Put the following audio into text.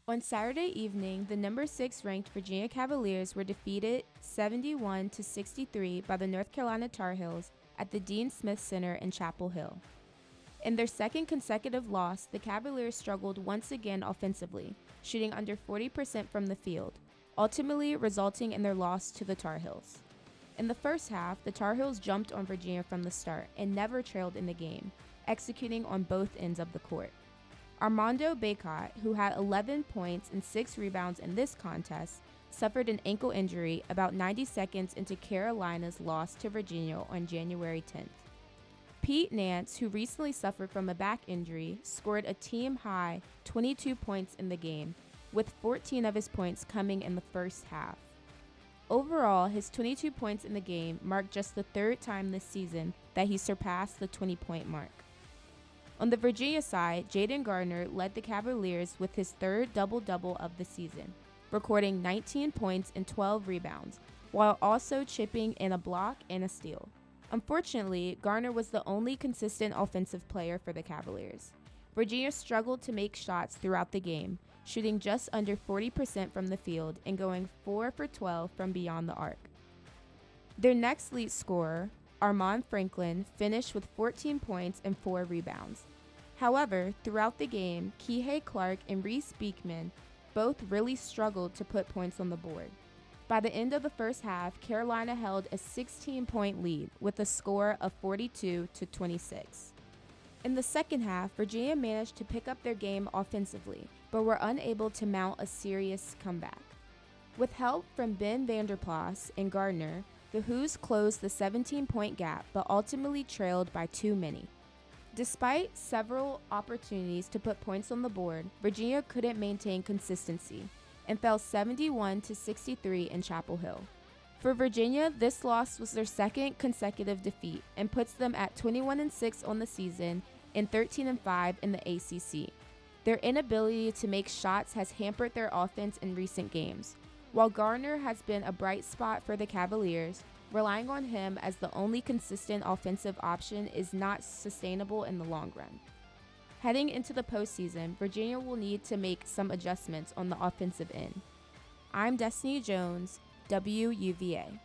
On Saturday evening, the number 6 ranked Virginia Cavaliers were defeated 71-63 by the North Carolina Tar Heels at the Dean Smith Center in Chapel Hill. In their second consecutive loss, the Cavaliers struggled once again offensively, shooting under 40% from the field, ultimately resulting in their loss to the Tar Heels. In the first half, the Tar Heels jumped on Virginia from the start and never trailed in the game, executing on both ends of the court. Armando Bacot, who had 11 points and 6 rebounds in this contest, suffered an ankle injury about 90 seconds into Carolina's loss to Virginia on January 10th. Pete Nance, who recently suffered from a back injury, scored a team-high 22 points in the game, with 14 of his points coming in the first half. Overall, his 22 points in the game marked just the third time this season that he surpassed the 20-point mark. On the Virginia side, Jaden Gardner led the Cavaliers with his third double-double of the season, recording 19 points and 12 rebounds, while also chipping in a block and a steal. Unfortunately, Gardner was the only consistent offensive player for the Cavaliers. Virginia struggled to make shots throughout the game, shooting just under 40% from the field and going 4 for 12 from beyond the arc. Their next lead scorer, Armaan Franklin, finished with 14 points and 4 rebounds. However, throughout the game, Kihei Clark and Reese Beekman both really struggled to put points on the board. By the end of the first half, Carolina held a 16-point lead with a score of 42-26. In the second half, Virginia managed to pick up their game offensively, but were unable to mount a serious comeback. With help from Ben Vanderplas and Gardner, the Hoos closed the 17-point gap but ultimately trailed by too many. Despite several opportunities to put points on the board, Virginia couldn't maintain consistency and fell 71-63 in Chapel Hill. For Virginia, this loss was their second consecutive defeat and puts them at 21-6 on the season and 13-5 in the ACC. Their inability to make shots has hampered their offense in recent games. While Gardner has been a bright spot for the Cavaliers, relying on him as the only consistent offensive option is not sustainable in the long run. Heading into the postseason, Virginia will need to make some adjustments on the offensive end. I'm Destiny Jones, WUVA.